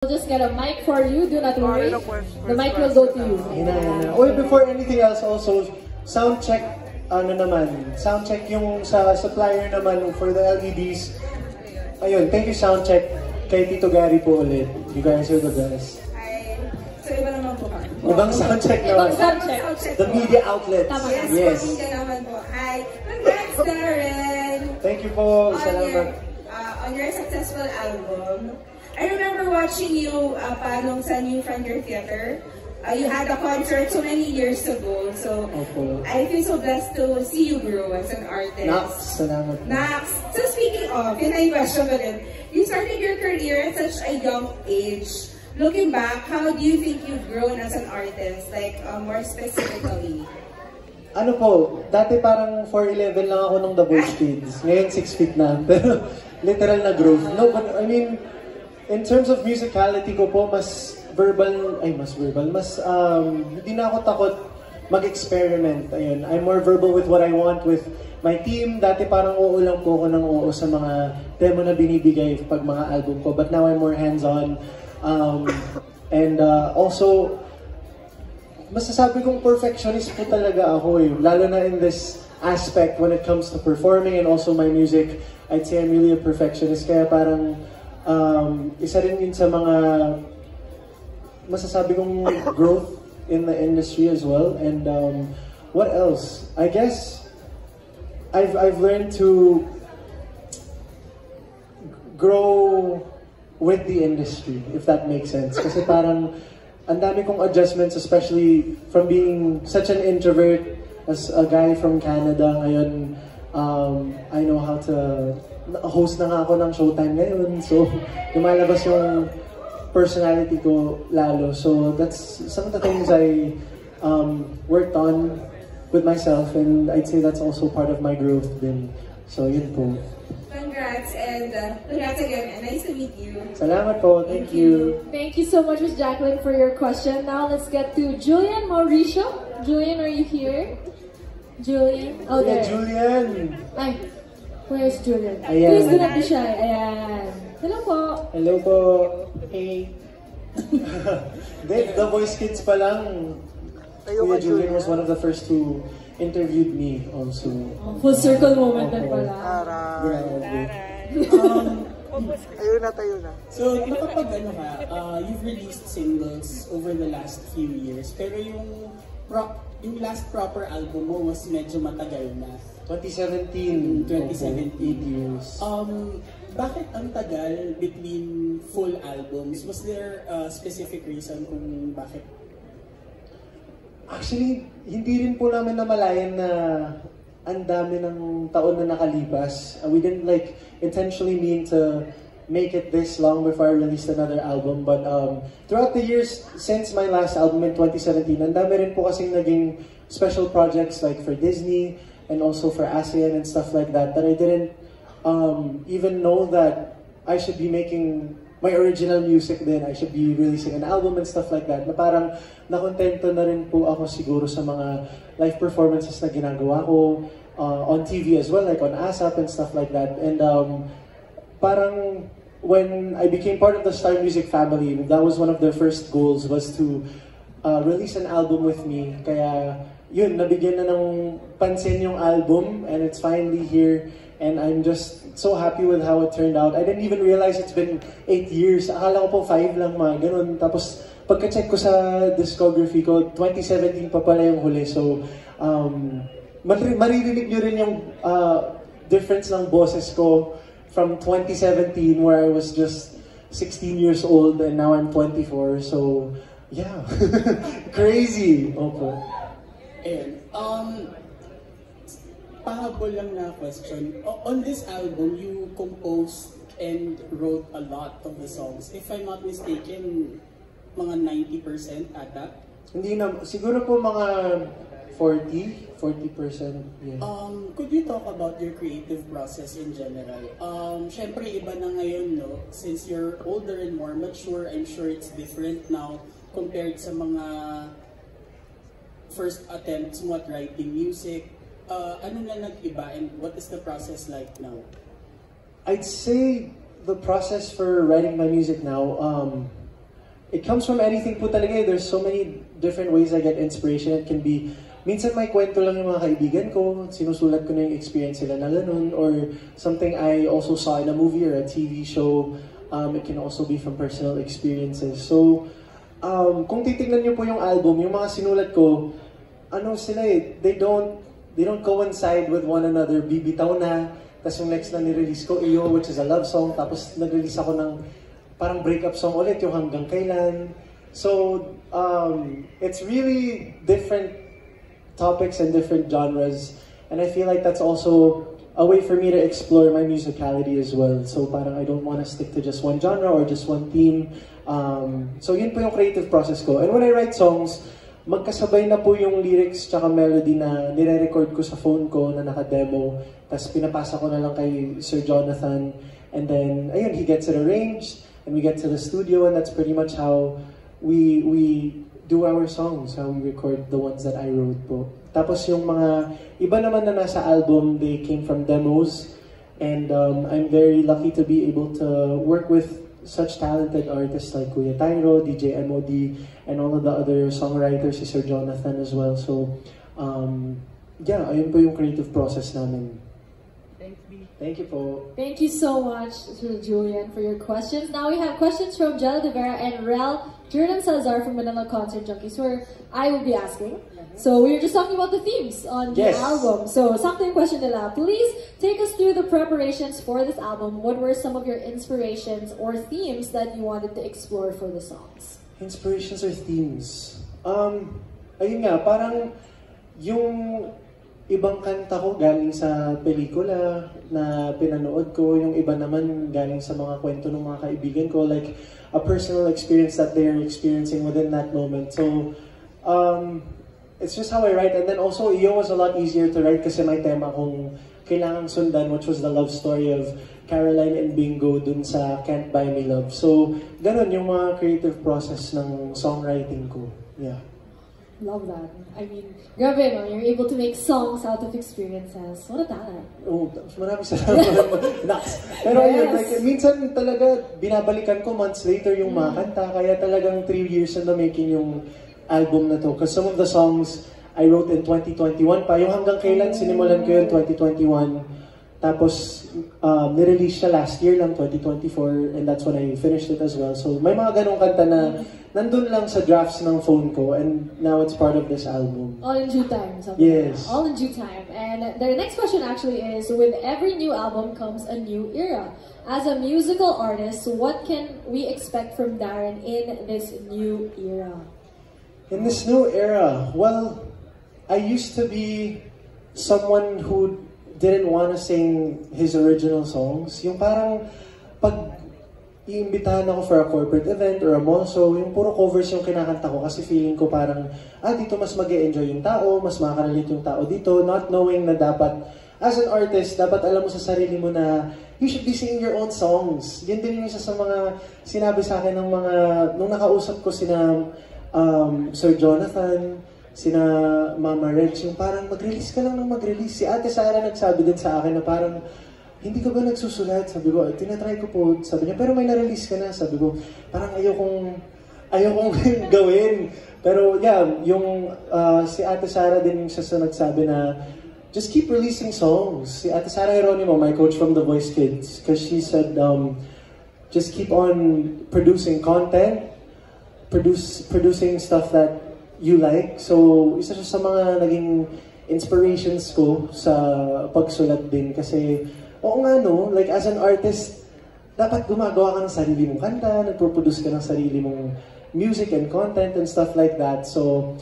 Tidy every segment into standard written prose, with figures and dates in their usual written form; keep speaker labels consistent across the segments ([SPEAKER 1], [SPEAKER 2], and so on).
[SPEAKER 1] We'll just get a mic for you. Do not worry. The mic will go to you.
[SPEAKER 2] Well, before anything else, also sound check. Sound check yung sa supplier naman for the LEDs. Ayun, thank you sound check kay Tito Gary po ulit. You guys are the best.
[SPEAKER 3] So iba naman po kami.
[SPEAKER 2] Ibang sound check naman. The media outlets.
[SPEAKER 3] Yes. Media naman po. Hi. Congrats, Darren.
[SPEAKER 2] Thank you po. Salamat.
[SPEAKER 3] On your successful album. I remember watching you panong sa New Frontier Theater. You had a concert so many years ago. So I feel so blessed to see you grow as an artist.
[SPEAKER 2] Salamat.
[SPEAKER 3] So speaking of, yun na yung question ko rin. You started your career at such a young age. Looking back, how do you think you've grown as an artist? Like, more specifically?
[SPEAKER 2] Ano po, dati parang 4'11 lang ako nung The Voice Kids. Ngayon 6 feet na. Pero literal na growth. No, but I mean, in terms of musicality ko po, mas hindi na ako takot mag-experiment. Ayun, I'm more verbal with what I want with my team. Dati parang oo lang po ako ng oo sa mga demo na binibigay pag mga album ko. But now I'm more hands-on. Also, masasabi kong perfectionist po talaga ako eh. Lalo na in this aspect when it comes to performing and also my music. I'd say I'm really a perfectionist. Kaya parang isa rin yun sa mga masasabi kong growth in the industry as well. And what else? I guess I've learned to grow with the industry, if that makes sense. Kasi parang ang dami kong adjustments, especially from being such an introvert as a guy from Canada. Ngayon, I know how to host na nga ako ng Showtime ngayon. So, lumalabas yung personality ko lalo. So, that's some of the things I worked on with myself, and I'd say that's also part of my growth din. So, yun po.
[SPEAKER 3] Congrats, and congrats again, and nice to meet you.
[SPEAKER 2] Salamat po. Thank you.
[SPEAKER 1] Thank you so much, Ms. Jacqueline, for your question. Now, let's get to Julian Mauricio. Julian, are you here? Julian? Oh, there.
[SPEAKER 2] Julian!
[SPEAKER 1] Ay, where's Julian?
[SPEAKER 2] Ayan.
[SPEAKER 1] Please do not be shy. Ayan. Hello po.
[SPEAKER 2] Hello po. Hey. The Voice Kids pa lang. Kuya Julian was one of the first who interviewed me also.
[SPEAKER 1] Full circle moment na pala.
[SPEAKER 4] Tayo na. So, nakapag you've released singles over the last few years, pero yung last proper album mo was medyo matagal na.
[SPEAKER 2] 2017.
[SPEAKER 4] 2017.
[SPEAKER 2] 8 years.
[SPEAKER 4] Bakit ang tagal between full albums? Was there a specific reason kung bakit?
[SPEAKER 2] Actually, hindi rin po namin namalayan na ang dami ng taon na nakalipas. We didn't intentionally mean to make it this long before I released another album. But throughout the years since my last album in 2017, ang dami rin po kasing naging special projects like for Disney and also for ASEAN and stuff like that I didn't even know that I should be making my original music then. I should be releasing an album and stuff like that. Na parang nakontento na rin po ako siguro sa mga live performances na ginagawa ko on TV as well, like on ASAP and stuff like that. And parang when I became part of the Star Music family, that was one of their first goals, was to release an album with me. Kaya yun, nabigyan na ng pansin yung album, and it's finally here. And I'm just so happy with how it turned out. I didn't even realize it's been 8 years. Akala ko po 5 lang, mga ganun. Tapos pagka-check ko sa discography ko, 2017 pa pala yung huli. So, maririnig nyo rin yung difference ng boses ko from 2017 where I was just 16 years old and now I'm 24. So, yeah. Crazy. Opo.
[SPEAKER 4] And, pahabol lang na question. On this album, you composed and wrote a lot of the songs. If I'm not mistaken, mga 90% ata?
[SPEAKER 2] Hindi na, siguro po mga 40%. Yeah.
[SPEAKER 4] Could you talk about your creative process in general? Syempre iba na ngayon, no? Since you're older and more mature, I'm sure it's different now compared sa mga first attempts mo at writing music. Ano na nag-iba, and what is the process like now?
[SPEAKER 2] I'd say the process for writing my music now, it comes from anything po talaga. There's so many different ways I get inspiration. It can be, minsan may kwento lang yung mga kaibigan ko, sinusulat ko na yung experience nila na ganun, or something I also saw in a movie or a TV show. It can also be from personal experiences. So, kung titignan niyo po yung album, yung mga sinulat ko, ano sila they don't coincide with one another. Bibitaw na, tapos yung next na nirelease ko, Iyo, which is a love song, tapos nag-release ako ng parang breakup song ulit, yung Hanggang Kailan. So, it's really different topics and different genres, and I feel like that's also a way for me to explore my musicality as well. So parang I don't want to stick to just one genre or just one theme. So yun po yung creative process ko. And when I write songs, magkasabay na po yung lyrics tsaka melody na nire-record ko sa phone ko na naka-demo. Tapos pinapasa ko na lang kay Sir Jonathan. And then, ayun, he gets it arranged. And we get to the studio, and that's pretty much how we do our songs, how we record the ones that I wrote po. Tapos yung mga iba naman na nasa album, they came from demos. And I'm very lucky to be able to work with such talented artists like Kuya Tyro, DJ MOD, and all of the other songwriters, si Sir Jonathan as well. So, yeah, ayun po yung creative process namin. Thank you po.
[SPEAKER 1] Thank you so much, Sir Julian, for your questions. Now we have questions from Jella De Vera and Rel Jordan Salazar from Manila Concert Junkies, where I will be asking. So we were just talking about the themes on the album. So something question nila. Please take us through the preparations for this album. What were some of your inspirations or themes that you wanted to explore for the songs?
[SPEAKER 2] Inspirations or themes? Ayun nga, parang yung ibang kanta ko galing sa pelikula na pinanood ko, yung iba naman galing sa mga kwento ng mga kaibigan ko, like a personal experience that they're experiencing within that moment. So, it's just how I write. And then also, Iyo was a lot easier to write kasi may tema kong kailangang sundan, which was the love story of Caroline and Bingo dun sa Can't Buy Me Love. So, ganun yung mga creative process ng songwriting ko. Yeah.
[SPEAKER 1] Love that. I mean, grabe, no? You're able to make songs out of experiences. What a talent.
[SPEAKER 2] Oh, maraming salamat. Pero yun, like, minsan talaga binabalikan ko months later yung mga kanta, kaya talagang 3 years na making yung album na to. Because some of the songs I wrote in 2021 pa. Yung Hanggang Kailan, sinimulan ko yun 2021. Tapos, nirelease siya last year lang, 2024, and that's when I finished it as well. So, may mga ganong kanta na nandun lang sa drafts ng phone ko, and now it's part of this album.
[SPEAKER 1] All in due time.
[SPEAKER 2] Yes.
[SPEAKER 1] All in due time. And the next question actually is, with every new album comes a new era. As a musical artist, what can we expect from Darren in this new era?
[SPEAKER 2] In this new era, well, I used to be someone who didn't want to sing his original songs. Yung parang pag iimbitahan ako for a corporate event or a mall show, yung puro covers yung kinakanta ko kasi feeling ko parang, dito mas mag-e-enjoy yung tao, mas makakarelate yung tao dito, not knowing na dapat, as an artist, dapat alam mo sa sarili mo na you should be singing your own songs. Yun din yung isa sa mga sinabi sa akin ng mga, nung nakausap ko sina Sir Jonathan, sina Mama Reg, yung parang mag-release ka lang ng mag-release. Si Ate Sara nagsabi din sa akin na parang, hindi ka ba nagsusulat? Sabi ko, tinatry ko po. Sabi niya, pero may na-release ka na. Sabi ko, parang ayokong gawin. Pero yeah, yung si Ate Sara din yung sa nagsabi na, just keep releasing songs. Si Ate Sara Geronimo, my coach from The Voice Kids, because she said, just keep on producing content, producing stuff that you like. So, isa siya sa mga naging inspirations ko sa pagsulat din. Kasi, oo nga no, like as an artist, dapat gumagawa ka ng sarili mong kanta, nagproproduce ka ng sarili mong music and content and stuff like that. So,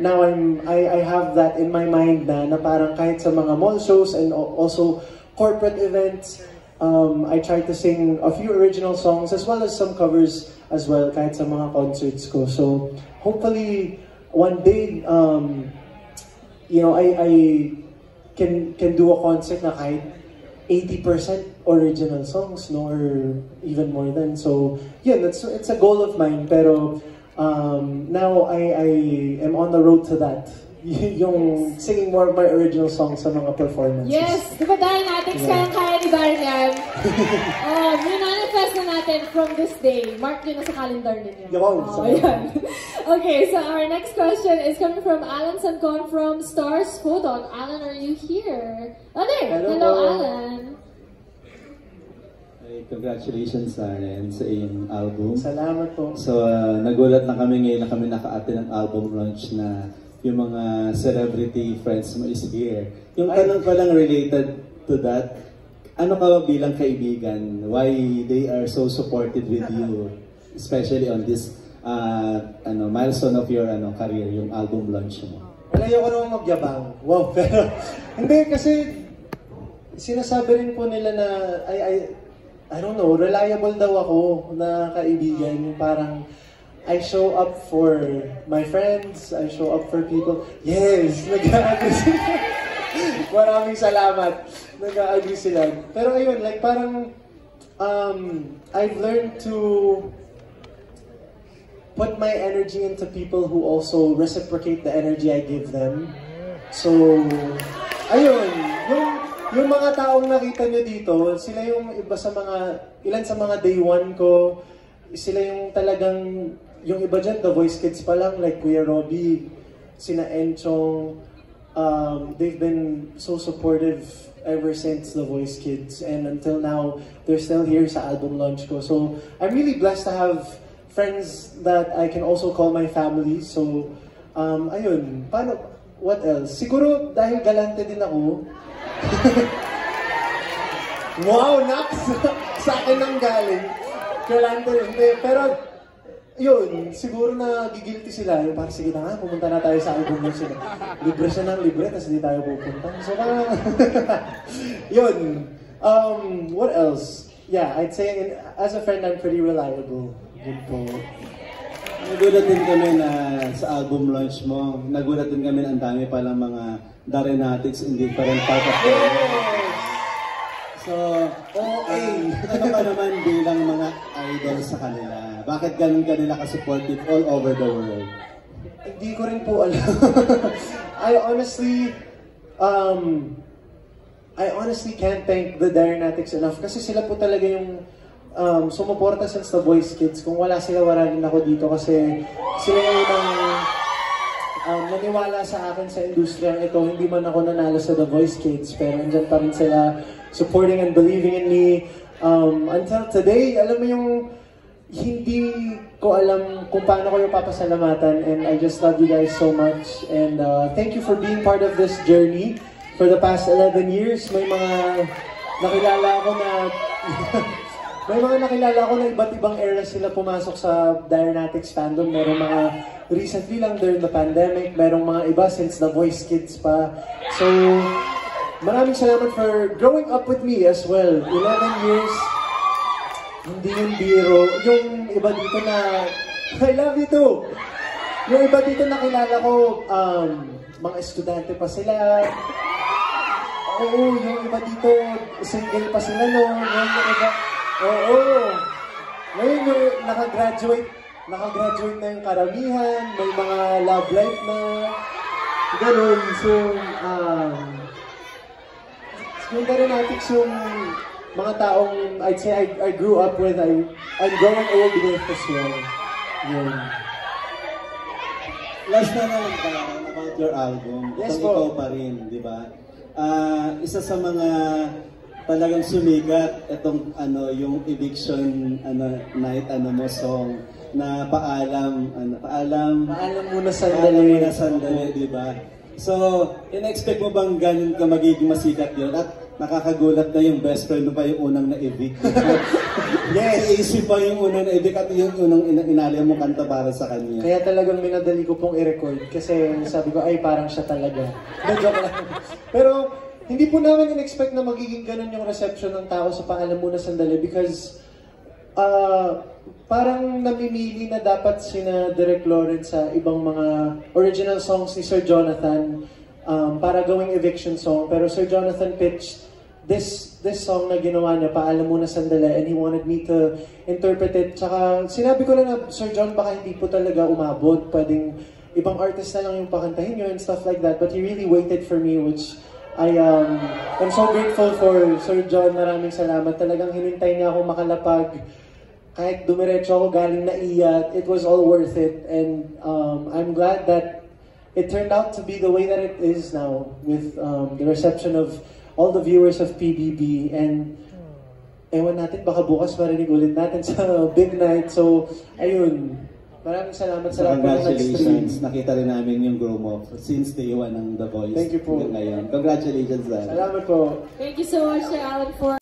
[SPEAKER 2] now I have that in my mind na parang kahit sa mga mall shows and also corporate events, I try to sing a few original songs as well as some covers as well kahit sa mga concerts ko. So hopefully one day, you know, I can do a concert na kahit 80% original songs, no, or even more than. So yeah, it's a goal of mine. Pero now I am on the road to that. yung singing more of my original songs sa mga performances.
[SPEAKER 1] Yes! Di ba Dianetics, kaya ni Baron yan? Manifest na natin from this day. Mark nyo na sa calendar ninyo. Yan. Okay, so our next question is coming from Alan Sancon from Stars Photon. Alan, are you here? Oh, there! Hello Alan!
[SPEAKER 5] Hey, congratulations Aren sa iyong album.
[SPEAKER 2] Salamat po.
[SPEAKER 5] So, nagulat na kami ngayon na kami naka-attend ng album launch na yung mga celebrity friends mo is here. Yung tanong ko lang related to that, ano ka ba bilang kaibigan? Why they are so supportive with you, especially on this milestone of your career, yung album launch mo?
[SPEAKER 2] Ayoko naman magyabang. Wow, pero hindi kasi sinasabi rin po nila na I don't know, reliable daw ako na kaibigan. Yung parang I show up for my friends, I show up for people. Yes, nag-agree sila. Maraming salamat. Nag-agree sila. Pero ayun, like parang I've learned to put my energy into people who also reciprocate the energy I give them. So, ayun, yung mga taong nakita nyo dito, sila yung ilan sa mga day one ko, sila yung talagang, yung iba dyan, The Voice Kids pa lang, like Kuya Robbie, sina Enchong, they've been so supportive ever since The Voice Kids, and until now, they're still here sa album launch ko. So, I'm really blessed to have friends that I can also call my family. So, ayun, what else? Siguro, dahil galante din ako, wow, Nax! Sa akin ang galing. Galante rin. Pero, yun, siguro na gigilty sila. Yung parang, sige na nga, pumunta na tayo sa album mo sila. Libre siya ng libre, tapos hindi tayo pupunta. So, parang, yun. What else? Yeah, I'd say, as a friend, I'm pretty reliable. Good po.
[SPEAKER 5] Nagulat din kami na sa album launch mo, nagulat din kami na ang dami palang mga Dianetics in different part of the world. So, ano ka naman bilang mga idol sa kanila? Bakit ganun kanila ka-supportive all over the world?
[SPEAKER 2] Hindi ko rin po alam. I honestly can't thank the Dianetics enough kasi sila po talaga yung sumuporta since The Voice Kids. Kung wala sila, wala rin ako dito kasi sila yung naniwala sa akin sa industriya ito. Hindi man ako nanalo sa The Voice Kids, pero andyan pa rin sila supporting and believing in me. Until today, alam mo yung hindi ko alam kung paano ko yung papasalamatan, and I just love you guys so much. And thank you for being part of this journey for the past 11 years. May mga nakilala ako na may mga nakilala ko na iba't ibang era sila pumasok sa Dianetics fandom. Merong mga recently lang during the pandemic, merong mga iba since The Voice Kids pa. So, maraming salamat for growing up with me as well. 11 years, hindi yung biro. Yung iba dito na, I love you too! Yung iba dito nakilala ko, mga estudyante pa sila. Oo, yung iba dito, single pa sila no. Yung iba, oo. Ngayon yung nakagraduate na yung karamihan, may mga love life na, ganun. So, yung Dianetics yung mga taong, I'd say I grew up with, I'm growing old with as well. Yun.
[SPEAKER 5] Last na lang about your album.
[SPEAKER 2] Yes,
[SPEAKER 5] ikaw pa rin, di ba? Isa sa mga talagang sumigat itong yung eviction night mo song na paalam
[SPEAKER 2] Muna Sandali,
[SPEAKER 5] di ba? So, in-expect mo bang ganun ka magiging masikat yun? At nakakagulat na yung best friend mo pa yung unang na-evict.
[SPEAKER 2] Yes!
[SPEAKER 5] Easy pa yung unang na-evict at yung unang inali mo kanta para sa kanya.
[SPEAKER 2] Kaya talagang minadali ko pong i-record kasi sabi ko, ay parang siya talaga. Joke lang. Pero, hindi po namin in-expect na magiging ganun yung reception ng tao sa Paalam Muna Sandali because parang namimili na dapat sina Direk Lawrence sa ibang mga original songs ni Sir Jonathan para gawing eviction song. Pero Sir Jonathan pitched this song na ginawa niya, Paalam Muna Sandali, and he wanted me to interpret it. Tsaka sinabi ko lang na, Sir John, baka hindi po talaga umabot. Pwedeng ibang artist na lang yung pakantahin nyo and stuff like that. But he really waited for me, which I'm so grateful for Sir John. Maraming salamat. Talagang hinintay niya ako makalapag. Kahit dumiretso ako galing na iya, it was all worth it. And I'm glad that it turned out to be the way that it is now with the reception of all the viewers of PBB. And ewan natin, baka bukas marinig ulit natin sa big night. So, ayun. Maraming salamat sa lahat ng
[SPEAKER 5] congratulations. Nakita rin namin yung grow mo since day one ng The Voice.
[SPEAKER 2] Thank you po.
[SPEAKER 5] Ngayon. Congratulations, Dan.
[SPEAKER 2] Salamat po.
[SPEAKER 1] Thank you so much, Sir Alan, for